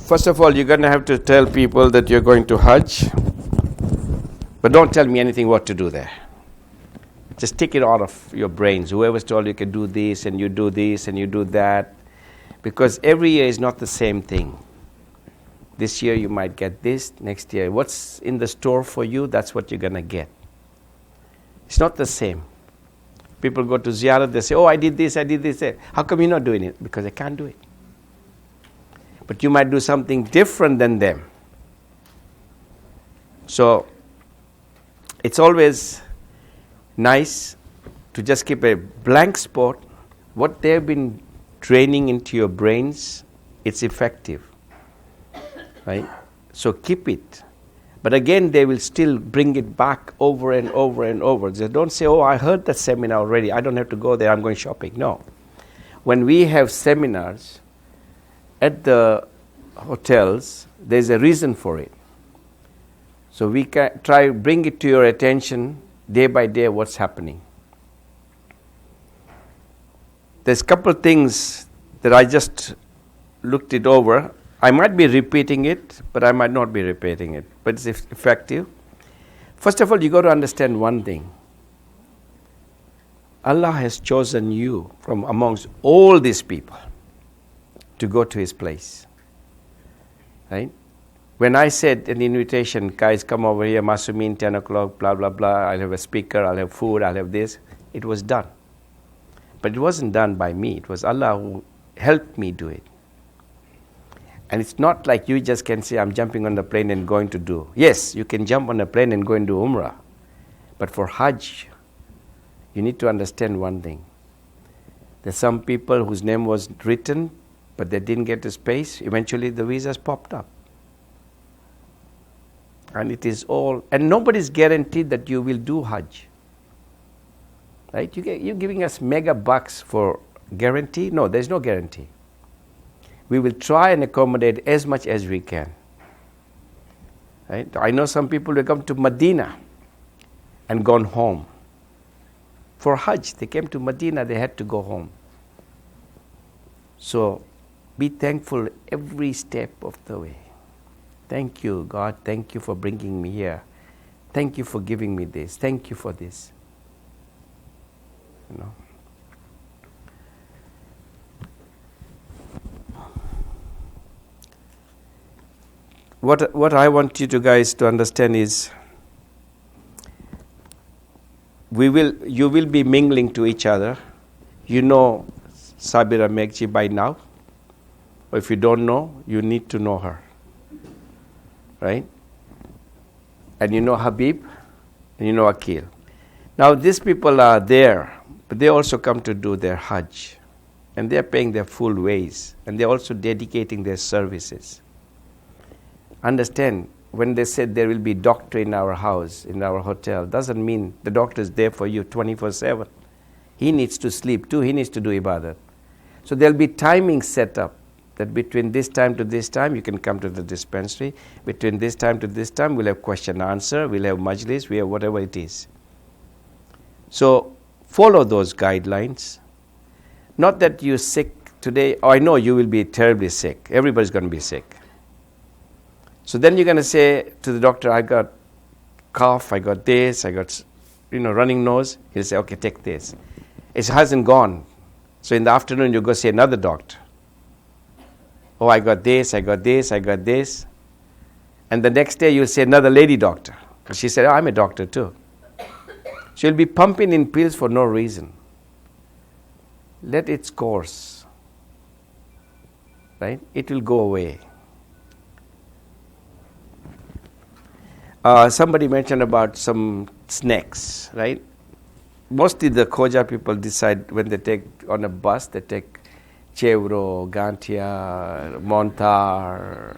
First of all, you're going to have to tell people that you're going to Hajj, but don't tell me anything what to do there. Just take it out of your brains. Whoever's told you can do this and you do this and you do that, because every year is not the same thing. This year you might get this, next year what's in the store for you, that's what you're going to get. It's not the same. People go to Ziyarah, they say, oh, I did this. How come you're not doing it? Because I can't do it. But you might do something different than them. So it's always nice to just keep a blank spot. What they've been training into your brains, it's effective. Right? So keep it. But again, they will still bring it back over and over and over. They don't say, oh, I heard that seminar already. I don't have to go there. I'm going shopping. No. When we have seminars at the hotels, there's a reason for it. So we can try bring it to your attention day by day what's happening. There's a couple of things that I just looked it over. I might be repeating it, but I might not be repeating it. But it's effective. First of all, you got to understand one thing. Allah has chosen you from amongst all these people to go to His place. Right? When I said an invitation, guys, come over here, Masumin, 10 o'clock, blah, blah, blah, I'll have a speaker, I'll have food, I'll have this. It was done. But it wasn't done by me. It was Allah who helped me do it. And it's not like you just can say, I'm jumping on the plane and going to do. Yes, you can jump on a plane and go and do Umrah. But for Hajj, you need to understand one thing. There's some people whose name was written, but they didn't get a space. Eventually the visas popped up. And it is all, and nobody's guaranteed that you will do Hajj. Right? You're giving us mega bucks for guarantee? No, there's no guarantee. We will try and accommodate as much as we can. Right? I know some people who come to Medina and gone home. For Hajj, they came to Medina, they had to go home. So, be thankful every step of the way. Thank you, God. Thank you for bringing me here. Thank you for giving me this. Thank you for this. You know. What I want you guys to understand is, you will be mingling to each other. You know Sabira Megji by now. Or if you don't know, you need to know her. Right? And you know Habib, and you know Akil. Now these people are there, but they also come to do their Hajj. And they are paying their full ways. And they are also dedicating their services. Understand, when they said there will be doctor in our house, in our hotel, doesn't mean the doctor is there for you 24/7. He needs to sleep too, he needs to do ibadat. So there will be timing set up that between this time to this time you can come to the dispensary. Between this time to this time we'll have question answer, we'll have majlis, we have whatever it is. So follow those guidelines. Not that you're sick today, I know you will be terribly sick. Everybody's going to be sick. So then you're going to say to the doctor, I got cough, I got this, I got running nose. He'll say, okay, take this. It hasn't gone. So in the afternoon you go see another doctor. Oh, I got this, I got this, I got this. And the next day you'll see another lady doctor. Because she said, oh, I'm a doctor too. She'll be pumping in pills for no reason. Let its course. Right? It will go away. Somebody mentioned about some snacks, right? Mostly the Khoja people decide when they take on a bus, they take Chevro, Gantia, Montar,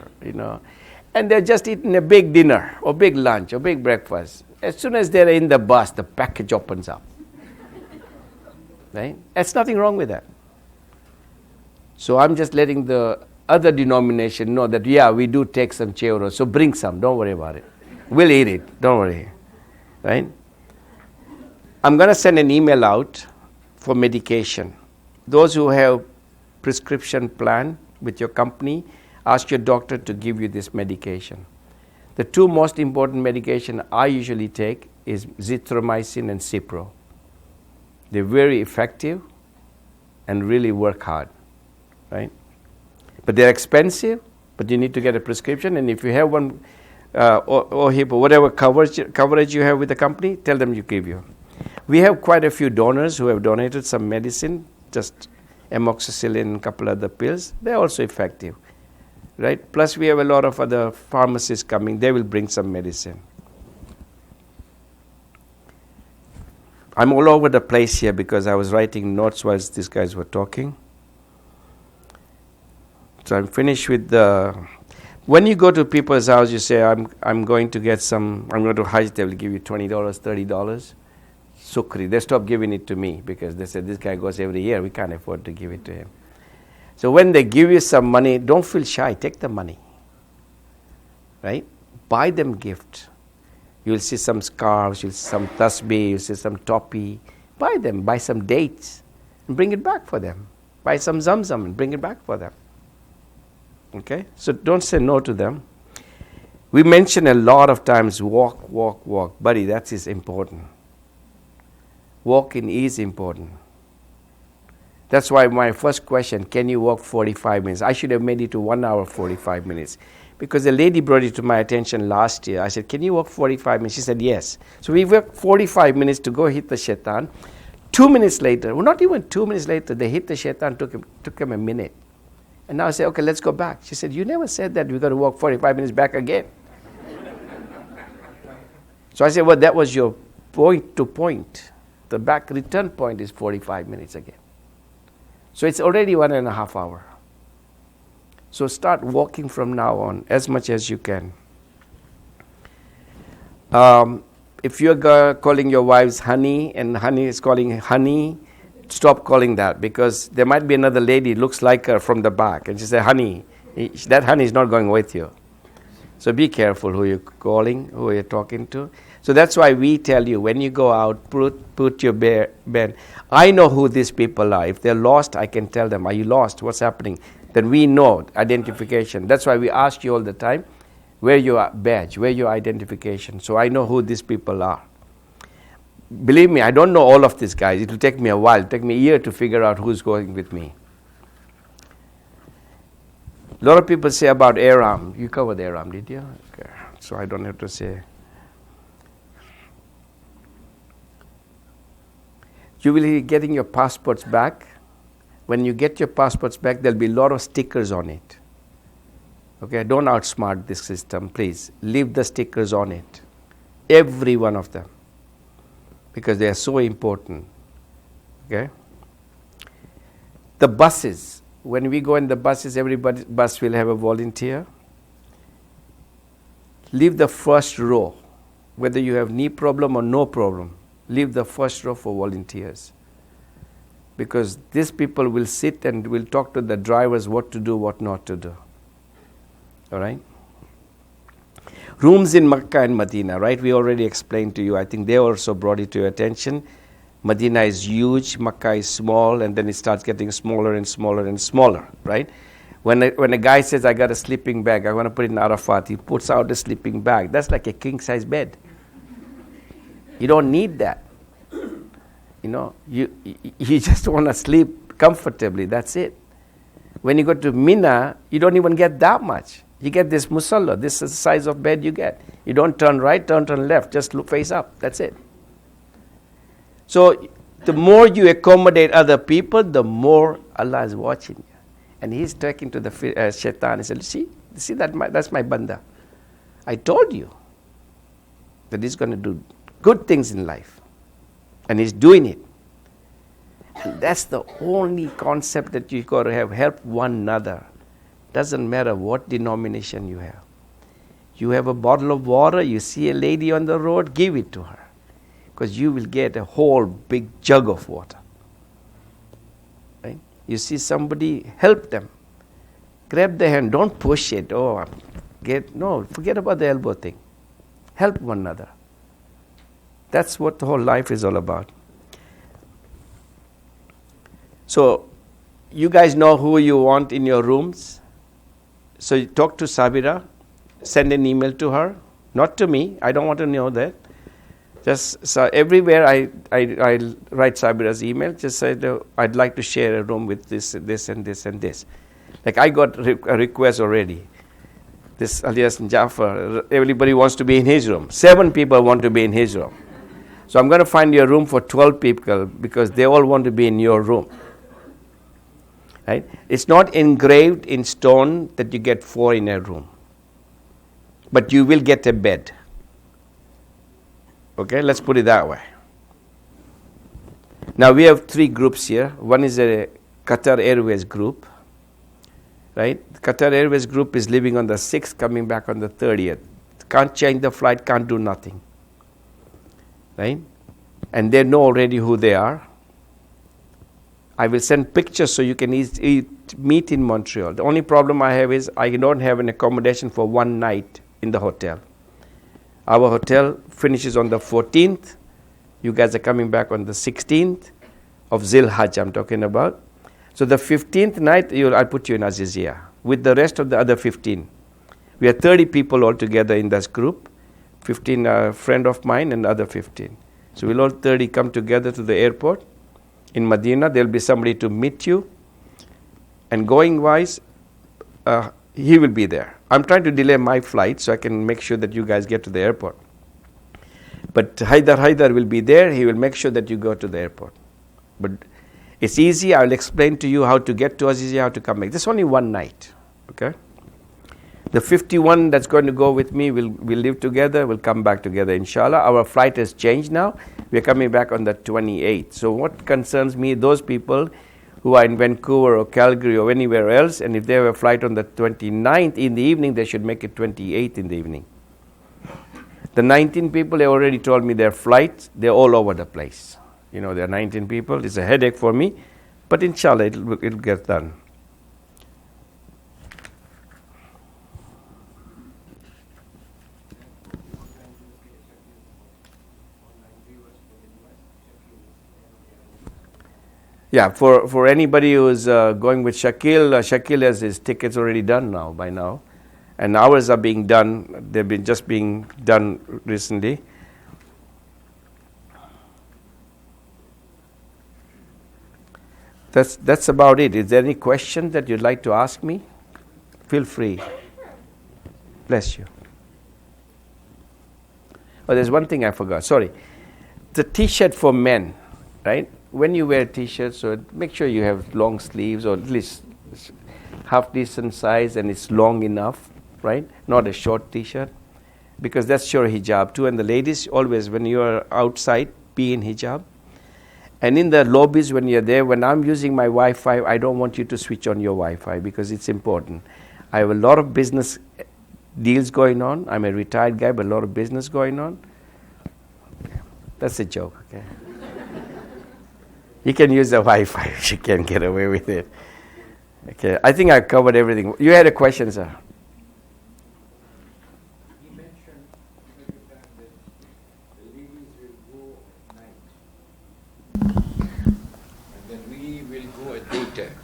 and they're just eating a big dinner or big lunch or big breakfast. As soon as they're in the bus, the package opens up. Right? There's nothing wrong with that. So I'm just letting the other denomination know that, yeah, we do take some Chevro, so bring some, don't worry about it. We'll eat it, don't worry. Right? I'm going to send an email out for medication. Those who have prescription plan with your company, ask your doctor to give you this medication. The two most important medication I usually take is zithromycin and Cipro. They're very effective and really work hard, right? But they're expensive, but you need to get a prescription, and if you have one, or HIPAA, whatever coverage you have with the company, tell them you give you. We have quite a few donors who have donated some medicine, just amoxicillin and a couple other pills. They're also effective, right? Plus we have a lot of other pharmacists coming. They will bring some medicine. I'm all over the place here because I was writing notes while these guys were talking. So I'm finished with the... When you go to people's house, you say, I'm going to get some, I'm going to Hajj, they will give you $20, $30. Sukri. They stop giving it to me because they said, this guy goes every year, we can't afford to give it to him. So when they give you some money, don't feel shy, take the money. Right? Buy them gifts. You'll see some scarves, you'll see some tasbih, you'll see some topi. Buy them, buy some dates and bring it back for them. Buy some zamzam and bring it back for them. Okay? So don't say no to them. We mention a lot of times walk, walk, walk. Buddy, that is important. Walking is important. That's why my first question, can you walk 45 minutes? I should have made it to 1 hour 45 minutes. Because a lady brought it to my attention last year. I said, can you walk 45 minutes? She said, yes. So we walked 45 minutes to go hit the shaitan. 2 minutes later, well, not even 2 minutes later, they hit the shaitan, took him a minute. And now I say, okay, let's go back. She said, you never said that we're going to walk 45 minutes back again. So I said, well, that was your point to point. The back return point is 45 minutes again. So it's already 1.5 hours. So start walking from now on as much as you can. If you're calling your wives honey and honey is calling honey, stop calling that, because there might be another lady looks like her from the back and she said honey. That honey is not going with you. So be careful who you're calling, who you're talking to. So that's why we tell you, when you go out, put your band. I know who these people are. If they're lost, I can tell them, are you lost? What's happening? Then we know identification. That's why we ask you all the time, where your badge, where your identification. So I know who these people are. Believe me, I don't know all of these guys. It will take me a while. It will take me a year to figure out who's going with me. A lot of people say about Ihram. You covered Ihram, did you? Okay. So I don't have to say. You will be getting your passports back. When you get your passports back, there'll be a lot of stickers on it. Okay, don't outsmart this system, please. Leave the stickers on it. Every one of them. Because they are so important. Okay? The buses. When we go in the buses, every bus will have a volunteer. Leave the first row. Whether you have knee problem or no problem. Leave the first row for volunteers. Because these people will sit and will talk to the drivers what to do, what not to do. All right? Rooms in Makkah and Medina, right? We already explained to you. I think they also brought it to your attention. Medina is huge, Makkah is small, and then it starts getting smaller and smaller and smaller, right? When a guy says, I got a sleeping bag, I want to put it in Arafat, he puts out a sleeping bag. That's like a king-size bed. You don't need that. You know, you just want to sleep comfortably, that's it. When you go to Mina, you don't even get that much. You get this musalla, this is the size of bed you get. You don't turn right, turn left, just look face up, that's it. So the more you accommodate other people, the more Allah is watching you. And He's talking to the shaitan. He said, see that's my banda. I told you that he's going to do good things in life. And he's doing it. And that's the only concept that you got to have. Help one another. Doesn't matter what denomination you have. You have a bottle of water, you see a lady on the road, give it to her. Because you will get a whole big jug of water. Right? You see somebody, help them. Grab the hand, don't push it. Forget about the elbow thing. Help one another. That's what the whole life is all about. So, you guys know who you want in your rooms? So you talk to Sabira, send an email to her, not to me. I don't want to know that. Just so everywhere I write Sabira's email. Just say I'd like to share a room with this, and this. Like I got a request already. This Alias Jafar, everybody wants to be in his room. 7 people want to be in his room. So I'm going to find you a room for 12 people because they all want to be in your room. Right? It's not engraved in stone that you get 4 in a room. But you will get a bed. Okay, let's put it that way. Now we have 3 groups here. One is a Qatar Airways group. Right? The Qatar Airways group is leaving on the 6th, coming back on the 30th. Can't change the flight, can't do nothing. Right? And they know already who they are. I will send pictures so you can meet in Montreal. The only problem I have is I don't have an accommodation for 1 night in the hotel. Our hotel finishes on the 14th. You guys are coming back on the 16th of Zil Hajj I'm talking about. So the 15th night, I'll put you in Azizia with the rest of the other 15. We are 30 people altogether in this group. 15 a friend of mine and other 15. So we'll all 30 come together to the airport. In Medina, there'll be somebody to meet you. And going wise, he will be there. I'm trying to delay my flight so I can make sure that you guys get to the airport. But Haidar will be there. He will make sure that you go to the airport. But it's easy. I'll explain to you how to get to Azizia, how to come back. This is only 1 night. Okay? The 51 that's going to go with me, we'll live together, we'll come back together, inshallah. Our flight has changed now. We're coming back on the 28th. So what concerns me, those people who are in Vancouver or Calgary or anywhere else, and if they have a flight on the 29th in the evening, they should make it 28th in the evening. The 19 people, they already told me their flights, they're all over the place. You know, there are 19 people. It's a headache for me, but inshallah, it'll get done. Yeah, for anybody who's going with Shakil has his tickets already done now, by now. And ours are being done, they've been just being done recently. That's about it. Is there any question that you'd like to ask me? Feel free. Bless you. Oh, there's one thing I forgot. Sorry. The T-shirt for men, right? When you wear T-shirts, so make sure you have long sleeves or at least half decent size and it's long enough, right? Not a short T-shirt, because that's your hijab too. And the ladies always, when you are outside, be in hijab. And in the lobbies when you're there, when I'm using my Wi-Fi, I don't want you to switch on your Wi-Fi because it's important. I have a lot of business deals going on. I'm a retired guy, but a lot of business going on. That's a joke, okay? You can use the Wi-Fi if you can get away with it. Okay, I think I covered everything. You had a question, sir? You mentioned that the ladies will go at night, and then we will go at daytime.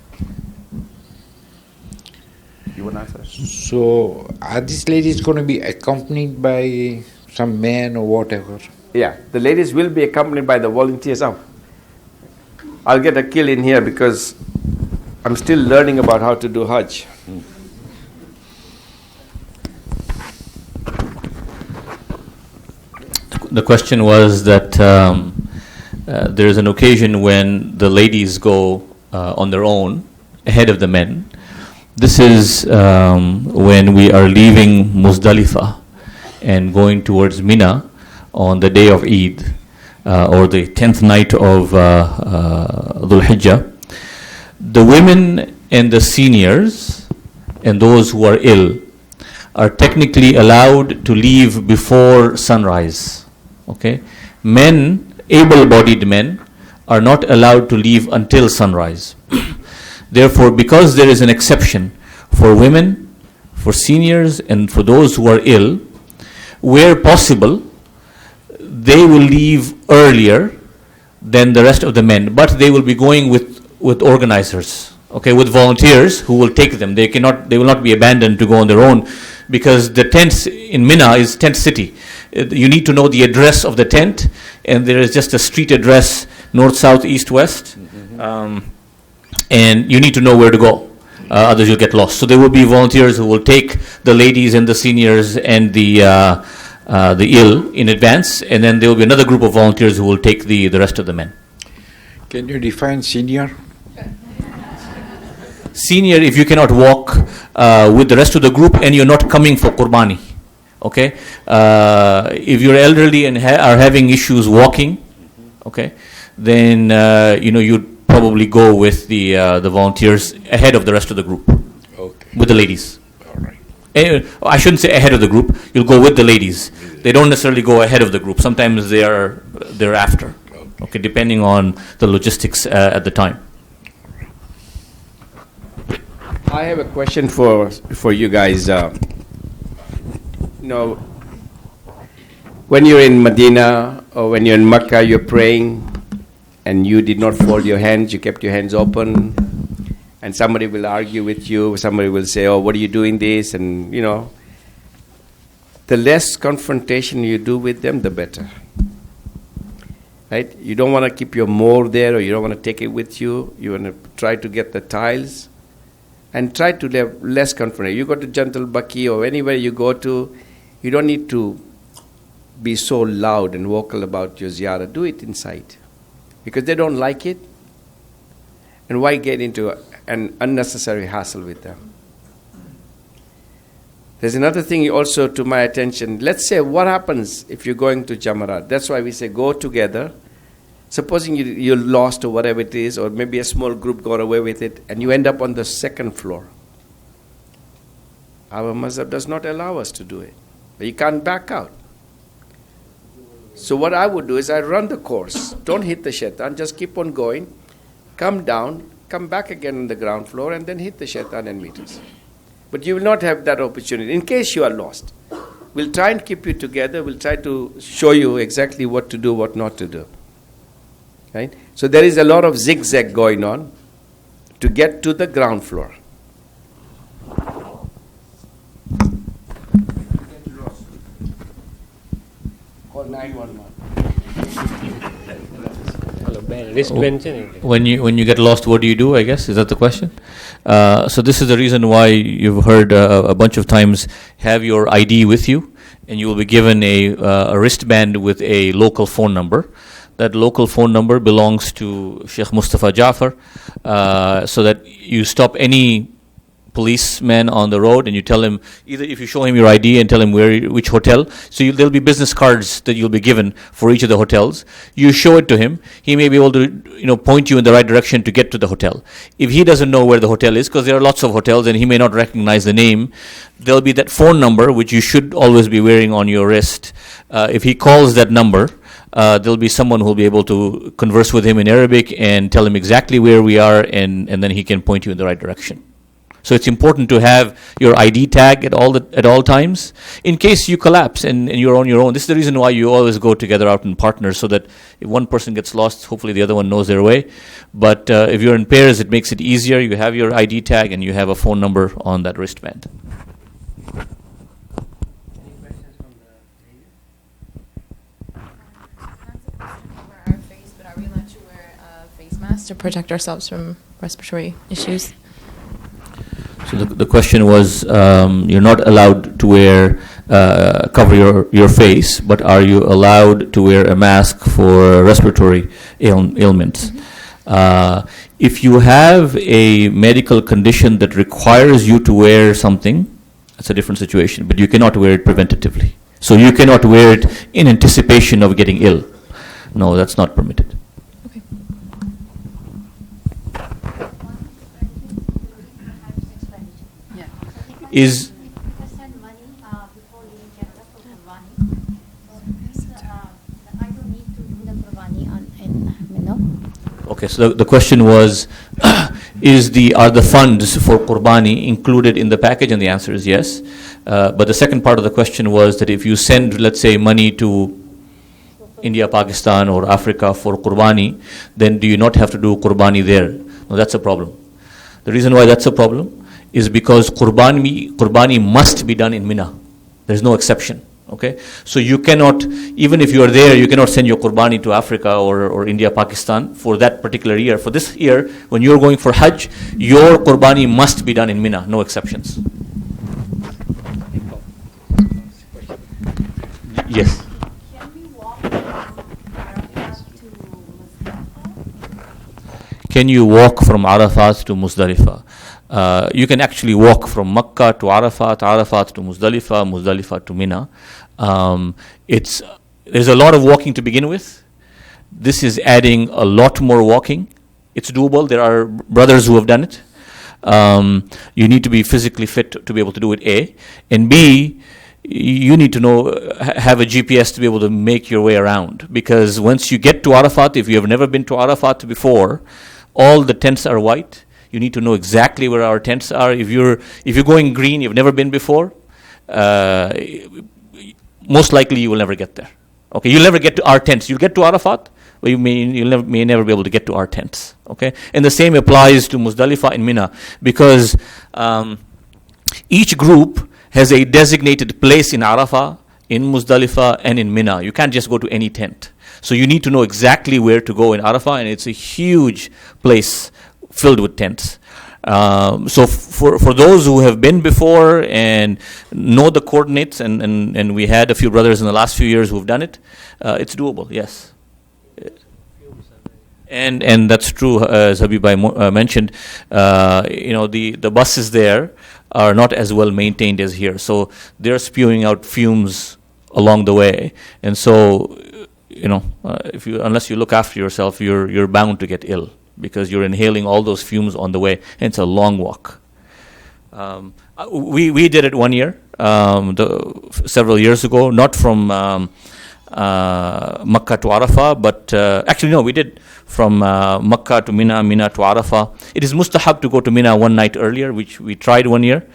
You want to answer? So, are these ladies going to be accompanied by some man or whatever? Yeah, the ladies will be accompanied by the volunteers. I'll get a kill in here because I'm still learning about how to do Hajj. The question was that there is an occasion when the ladies go on their own ahead of the men. This is when we are leaving Muzdalifah and going towards Mina on the day of Eid. Or the 10th night of Dhul Hijjah. The women and the seniors and those who are ill are technically allowed to leave before sunrise. Okay? Men, able-bodied men, are not allowed to leave until sunrise. Therefore, because there is an exception for women, for seniors, and for those who are ill, where possible, they will leave earlier than the rest of the men, but they will be going with organizers, okay, with volunteers who will take them. They will not be abandoned to go on their own, because the tents in Mina is tent city. You need to know the address of the tent, and there is just a street address, north, south, east, west, and you need to know where to go. Otherwise you'll get lost. So there will be volunteers who will take the ladies and the seniors and the ill in advance, and then there will be another group of volunteers who will take the rest of the men. Can you define senior? Senior, if you cannot walk with the rest of the group and you're not coming for Qurbani. Okay? If you're elderly and are having issues walking, okay, then you'd probably go with the volunteers ahead of the rest of the group. Okay. With the ladies. All right. I shouldn't say ahead of the group. You'll go with the ladies. They don't necessarily go ahead of the group. Sometimes they're after. Okay, depending on the logistics at the time. I have a question for you guys. When you're in Medina or when you're in Mecca, you're praying and you did not fold your hands, you kept your hands open, and somebody will argue with you, somebody will say, oh, what are you doing this? And, the less confrontation you do with them, the better. Right? You don't want to keep your more there, or you don't want to take it with you. You want to try to get the tiles and try to have less confrontation. You go to Jantal Baki or anywhere you go to, you don't need to be so loud and vocal about your ziyarah. Do it inside, because they don't like it. And why get into an unnecessary hassle with them? There's another thing also to my attention. Let's say, what happens if you're going to Jamarat? That's why we say go together. Supposing you're lost or whatever it is, or maybe a small group got away with it, and you end up on the second floor. Our mazhab does not allow us to do it. But you can't back out. So what I would do is I run the course. Don't hit the shaitan. Just keep on going. Come down. Come back again on the ground floor, and then hit the shaitan and meet us. But you will not have that opportunity in case you are lost. We'll try and keep you together. We'll try to show you exactly what to do, what not to do. Right? So there is a lot of zigzag going on to get to the ground floor. Call 911. When you get lost, what do you do, I guess? Is that the question? So this is the reason why you've heard a bunch of times, have your ID with you, and you will be given a wristband with a local phone number. That local phone number belongs to Sheikh Mustafa Jafar, so that you stop any policeman on the road and you tell him, either if you show him your ID and tell him which hotel, so there'll be business cards that you'll be given for each of the hotels. You show it to him. He may be able to point you in the right direction to get to the hotel. If he doesn't know where the hotel is, because there are lots of hotels and he may not recognize the name, there'll be that phone number which you should always be wearing on your wrist. If he calls that number, there'll be someone who'll be able to converse with him in Arabic and tell him exactly where we are, and then he can point you in the right direction. So it's important to have your ID tag at all times, in case you collapse and you're on your own. This is the reason why you always go together out in partners, so that if one person gets lost, hopefully the other one knows their way. But if you're in pairs, it makes it easier. You have your ID tag and you have a phone number on that wristband. To protect ourselves from respiratory issues. So the question was, you're not allowed to wear cover your face, but are you allowed to wear a mask for respiratory ailments? Mm-hmm. If you have a medical condition that requires you to wear something, that's a different situation, but you cannot wear it preventatively. So you cannot wear it in anticipation of getting ill. No, that's not permitted. Is send money before leaving Canada for Qurbani. I don't need to do the Qurbani in Minna. Okay, so the question was, are the funds for Qurbani included in the package? And the answer is yes. But the second part of the question was that if you send, let's say, money to India, Pakistan, or Africa for Qurbani, then do you not have to do Qurbani there? No, that's a problem. The reason why that's a problem is because Qurbani must be done in Mina. There's no exception. Okay, so you cannot, even if you are there, you cannot send your Qurbani to Africa or India, Pakistan for that particular year. For this year, when you're going for Hajj, your Qurbani must be done in Mina, no exceptions. Yes. Can we walk from Arafat to Muzdalifah? Can you walk from Arafat to Muzdalifah? You can actually walk from Makkah to Arafat, Arafat to Muzdalifah, Muzdalifah to Mina. There's a lot of walking to begin with. This is adding a lot more walking. It's doable. There are brothers who have done it. You need to be physically fit to be able to do it, A. And B, you need to have a GPS to be able to make your way around. Because once you get to Arafat, if you have never been to Arafat before, all the tents are white. You need to know exactly where our tents are. If you're going green, you've never been before, most likely you will never get there. Okay, you'll never get to our tents. You'll get to Arafat, but you may never be able to get to our tents. Okay, and the same applies to Muzdalifah and Mina, because each group has a designated place in Arafah, in Muzdalifah, and in Mina. You can't just go to any tent. So you need to know exactly where to go in Arafah, and it's a huge place filled with tents. So for those who have been before and know the coordinates, and we had a few brothers in the last few years who have done it, it's doable, yes. And that's true, as Habib mentioned. The buses there are not as well maintained as here, so they're spewing out fumes along the way, and so unless you look after yourself, you're bound to get ill, because you're inhaling all those fumes on the way, and it's a long walk. We did it one year, several years ago, not from Makkah to Arafah, but actually no, we did from Makkah to Mina, Mina to Arafah. It is mustahab to go to Mina one night earlier, which we tried one year,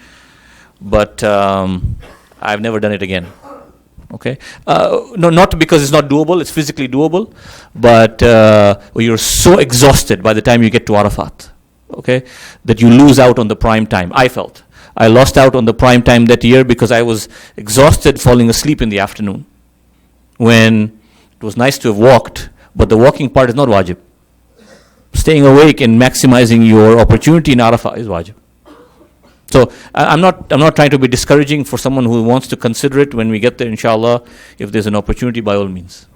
but I've never done it again. Okay, no, not because it's not doable. It's physically doable, but you're so exhausted by the time you get to Arafat, okay, that you lose out on the prime time. I felt I lost out on the prime time that year because I was exhausted, falling asleep in the afternoon, when it was nice to have walked, but the walking part is not wajib. Staying awake and maximizing your opportunity in Arafat is wajib. So I'm not trying to be discouraging for someone who wants to consider it when we get there, inshallah. If there's an opportunity, by all means.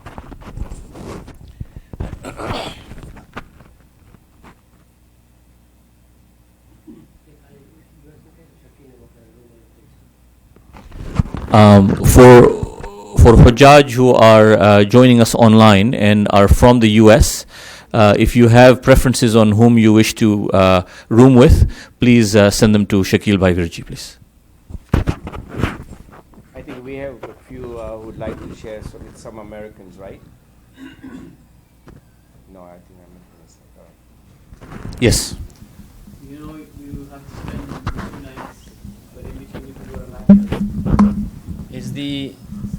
For Hujjaj who are joining us online and are from the US, if you have preferences on whom you wish to room with, please send them to Shakil Bhai Virji, please. I think we have a few who would like to share with some Americans, right? No, I think I'm not going to say that. Yes. You have to spend 2 nights, but in between you can go to Mecca.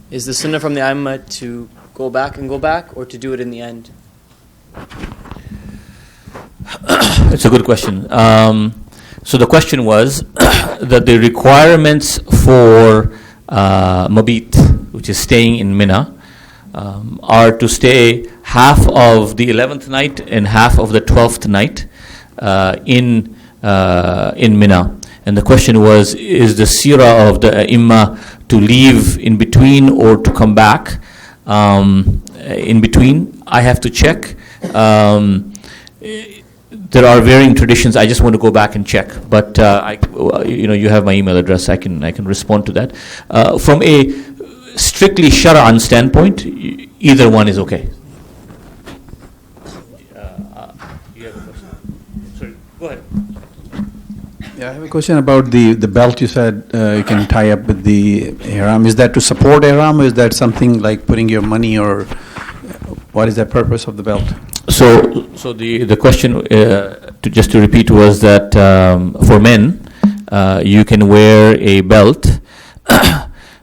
Is the sunnah from the Aimma to go back, or to do it in the end? It's a good question. So the question was that the requirements for Mabit, which is staying in Mina, are to stay half of the 11th night and half of the 12th night in Mina. And the question was, is the seerah of the Aimma to leave in between or to come back in between? I have to check. There are varying traditions. I just want to go back and check. But you have my email address. I can respond to that. From a strictly Shar'an standpoint, either one is okay. You have a question? Sorry, go ahead. Yeah, I have a question about the belt. You said you can tie up with the Ihram. Is that to support Ihram, or is that something like putting your money, or what is the purpose of the belt? So the question, just to repeat, was that for men, you can wear a belt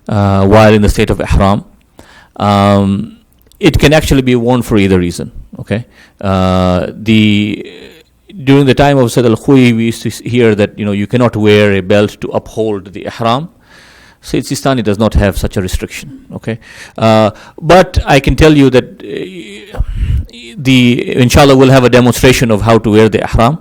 while in the state of Ihram. It can actually be worn for either reason. Okay, during the time of Sayyid al-Khui, we used to hear that you cannot wear a belt to uphold the ihram. Sayyid Sistani does not have such a restriction. Okay, but I can tell you that inshallah we'll have a demonstration of how to wear the ihram.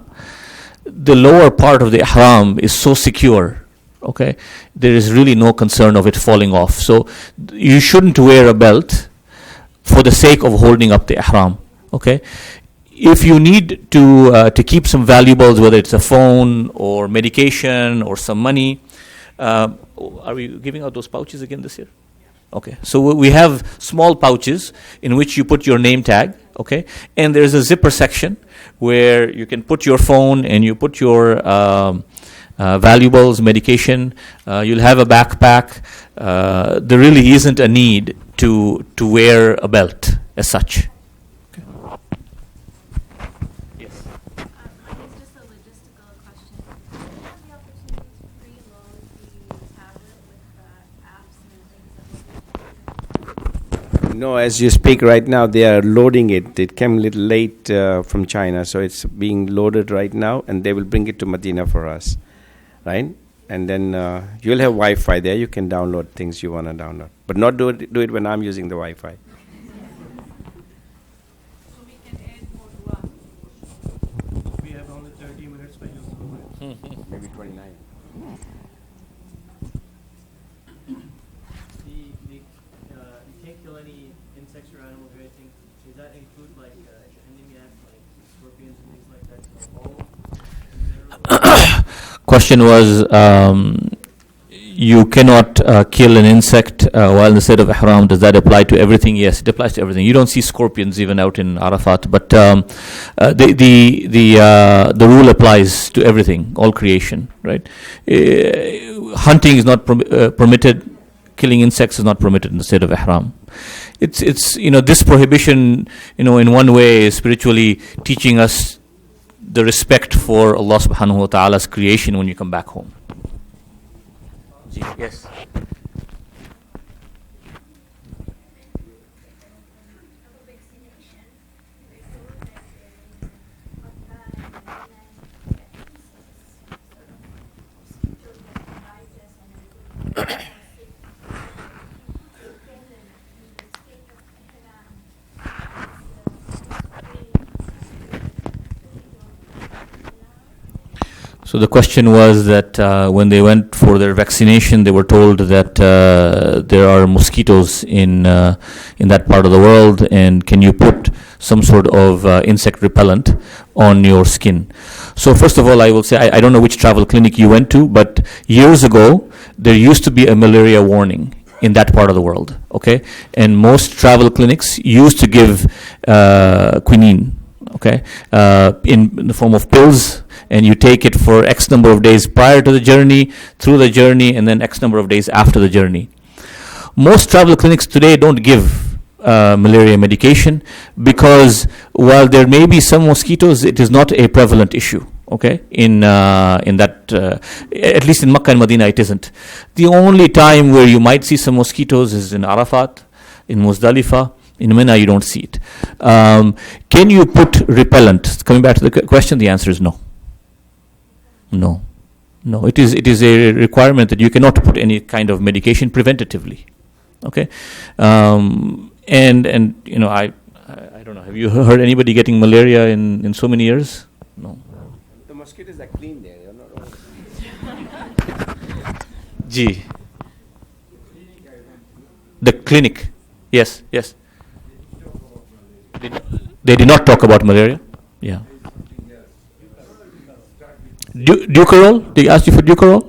The lower part of the ihram is so secure. Okay, there is really no concern of it falling off. So you shouldn't wear a belt for the sake of holding up the ihram. Okay, if you need to keep some valuables, whether it's a phone or medication or some money, are we giving out those pouches again this year? Okay, so we have small pouches in which you put your name tag. Okay, and there's a zipper section where you can put your phone and you put your valuables, medication. You'll have a backpack. There really isn't a need to wear a belt as such. Okay. Yes. I guess just a logistical question. Do you have the opportunity to preload the tablet with apps and things that will be? No, as you speak right now, they are loading it. It came a little late from China, so it's being loaded right now, and they will bring it to Medina for us, right? And then you'll have Wi-Fi there. You can download things you want to download, but not do it when I'm using the Wi-Fi. We have only 30 minutes for you. Maybe 29. You can't kill any insects or animals or anything. Does that include like enemy like scorpions and things like that? Question was, you cannot kill an insect while in the state of ihram. Does that apply to everything? Yes, it applies to everything. You don't see scorpions even out in Arafat, but the rule applies to everything, all creation, right? Hunting is not permitted. Killing insects is not permitted in the state of ihram. It's this prohibition, in one way is spiritually teaching us the respect for Allah subhanahu wa ta'ala's creation when you come back home. Yes. So the question was that when they went for their vaccination, they were told that there are mosquitoes in that part of the world, and can you put some sort of insect repellent on your skin? So first of all, I will say I don't know which travel clinic you went to, but years ago there used to be a malaria warning in that part of the world. Okay, and most travel clinics used to give quinine. Okay, in the form of pills. And you take it for X number of days prior to the journey, through the journey, and then X number of days after the journey. Most travel clinics today don't give malaria medication because while there may be some mosquitoes, it is not a prevalent issue. Okay, in that, at least in Makkah and Medina, it isn't. The only time where you might see some mosquitoes is in Arafat, in Muzdalifah. In Mina, you don't see it. Can you put repellent? Coming back to the question, the answer is no. No. It is a requirement that you cannot put any kind of medication preventatively. Okay, and I don't know. Have you heard anybody getting malaria in so many years? No. The mosquitoes are clean there. They're not all. Gee. The clinic. Yes. They did not talk about malaria. Yeah. Ducarol? They asked you for Ducarol?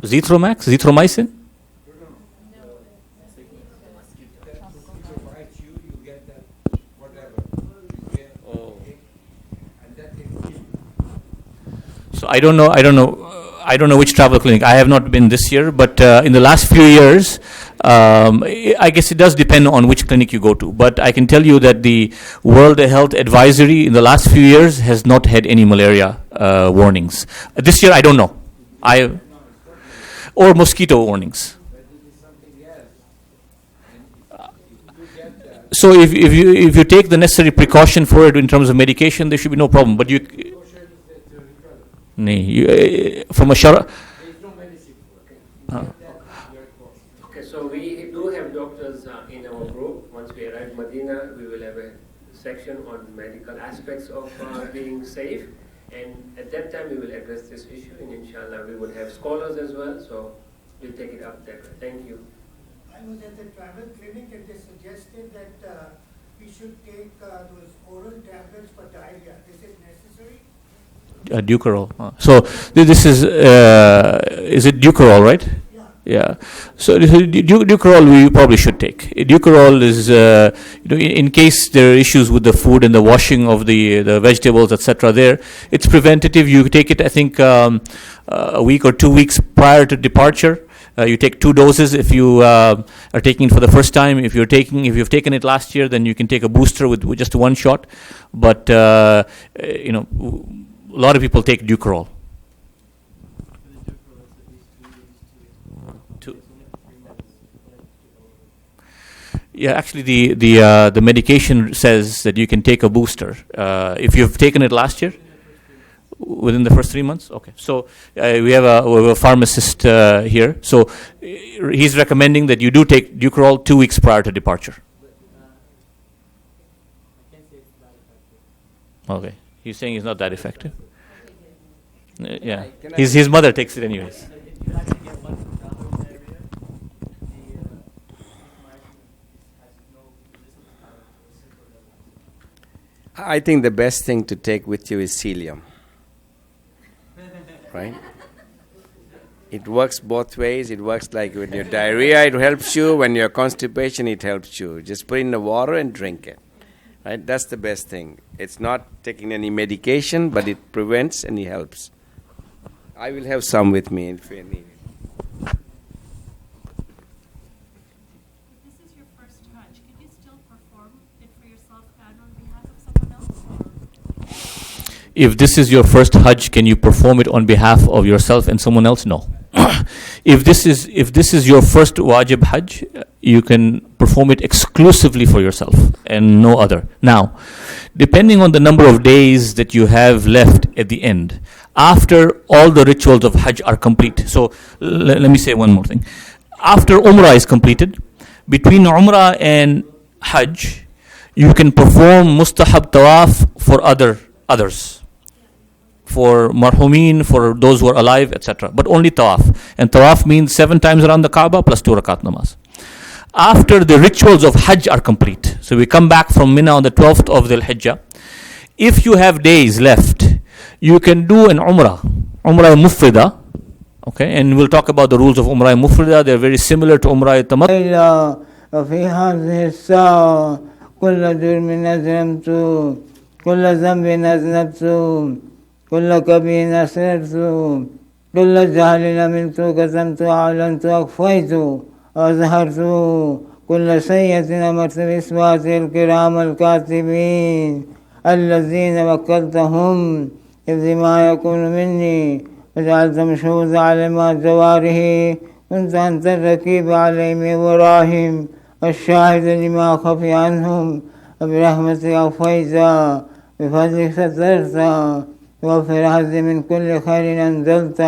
Zithromycin? So I don't know which travel clinic. I have not been this year, but in the last few years, I guess it does depend on which clinic you go to. But I can tell you that the World Health Advisory in the last few years has not had any malaria warnings. This year, I don't know. Or mosquito warnings. So if you take the necessary precaution for it in terms of medication, there should be no problem. But from a shara. Okay, so we do have doctors in our group. Once we arrive in Medina, we will have a section on medical aspects of being safe. And at that time, we will address this issue. And inshallah, we will have scholars as well. So we'll take it up there. Thank you. I was at the travel clinic and they suggested that we should take those oral tablets for diarrhea. Is it necessary? Ducarol. So this is it Ducarol, right? Yeah. So Ducarol we probably should take. Ducarol is in case there are issues with the food and the washing of the vegetables, etc. There, it's preventative. You take it, I think, a week or 2 weeks prior to departure. You take 2 doses if you are taking it for the first time. If you've taken it last year, then you can take a booster with just 1 shot. But a lot of people take Ducarol. Yeah, actually, the medication says that you can take a booster if you've taken it last year. Within the first 3 months? Okay. So we have a pharmacist here. So he's recommending that you do take Ducarol 2 weeks prior to departure. Okay. He's saying it's not that effective. Yeah. His mother takes it anyways. I think the best thing to take with you is psyllium. Right? It works both ways. It works like when you're diarrhea, it helps you. When you're constipation, it helps you. Just put in the water and drink it. Right? That's the best thing. It's not taking any medication, but it prevents and it helps. I will have some with me if you need it. If this is your first Hajj, could you still perform it for yourself and on behalf of someone else? If this is your first Hajj, can you perform it on behalf of yourself and someone else? No. If this is your first wajib Hajj, you can perform it exclusively for yourself and no other. Now, depending on the number of days that you have left at the end, after all the rituals of Hajj are complete. So let me say one more thing. After Umrah is completed, between Umrah and Hajj, you can perform mustahab tawaf for others. For marhumin, for those who are alive, etc. But only tawaf. And tawaf means 7 times around the Kaaba plus 2 rakat namaz. After the rituals of Hajj are complete, so we come back from Mina on the 12th of Dhul Hijjah. If you have days left, you can do an Umrah Mufrida. Okay, and we'll talk about the rules of Umrah Mufrida. They're very similar to Umrah Tamattu. وفي هذه الساعة كل جرم أجرمت كل ذنب أذنبت كل كبير أسررت كل جهل عملت كتمت أعلنت أخفيت أظهرت كل سيئة أمرت بإثبات الكرام الكاتبين الذين وكلتهم إذ ما يكون مني وجعلت مشهود على ما جواره كنت أنت الركيب عليهم وراهم والشاهد لما خفي عنهم وبرحمتك أوفيت بفضلك سترت وفي العز من كل خير أنزلت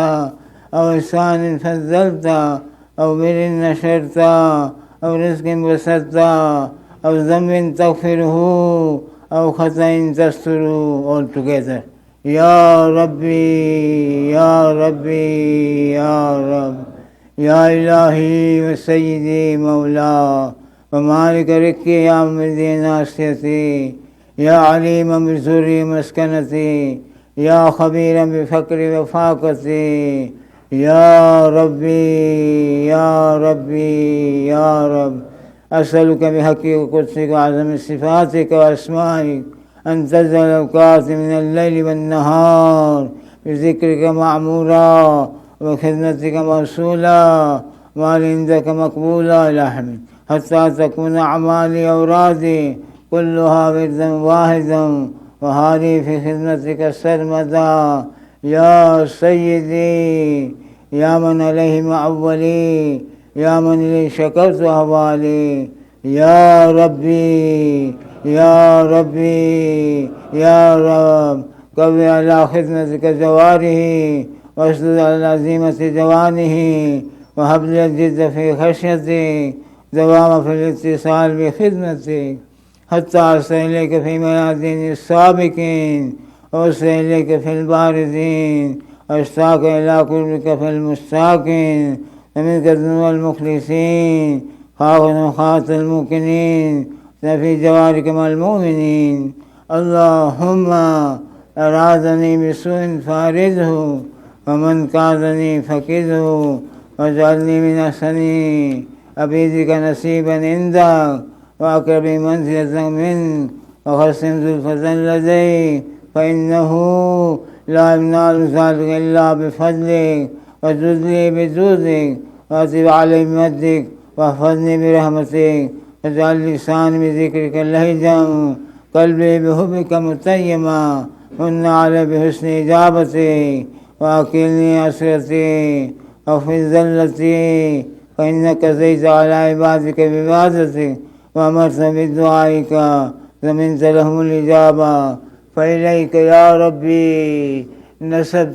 أو إحسان فضلت أو بر نشرت أو رزق بسطت أو ذنب تغفره أو خطأ تستره all together. يا ربي يا ربي يا رب يا إلهي وسيدي مولا ومالك ركي يا مردي ناصيتي يا عليما بزري مسكنتي يا خبيرا بفقري وفاقتي يا ربي يا ربي يا رب أسألك بحق قدسك وعظم صفاتك وأسمائك أن تجعل الأوقات من الليل والنهار بذكرك معمورا وخدمتك موصولا وما عندك مقبولا إلى حمد حتى تكون أعمالي أورادي كلها وردا واحدا وهذه في خدمتك سرمدا يا سيدي يا من عليه معولي يا من إليه شكرت أهوالي يا ربي يا ربي يا رب قوي على خدمتك جواره واشدد على عزيمة جوانه وهب لي الجد في خشيتك دوام في الاتصال بخدمتك حتى أصل إليك في ميادين السابقين وأصل إليك في البارزين واشتاق إلى قربك في المشتاقين ومنك ذنوب المخلصين خاف خاط الموقنين في جوارك مع المؤمنين اللهم أرادني بسوء فارده ومن كادني فكده واجعلني من أحسن عبيدك نصيبا عندك وأقرب منزلة منك وخصم زلفة لديك فإنه لا ينال ذلك إلا بفضلك وجد لي بجودك وأتب علي بمدك واحفظني برحمتك واجعل لساني بذكرك اللهجم قلبي بحبك متيما من علي بحسن إجابتي وأكلني عسرتي وفي ذلتي فإنك زيت على عبادك بعبادتك وأمرت بدعائك ومنت لهم الإجابة فإليك يا ربي نسبت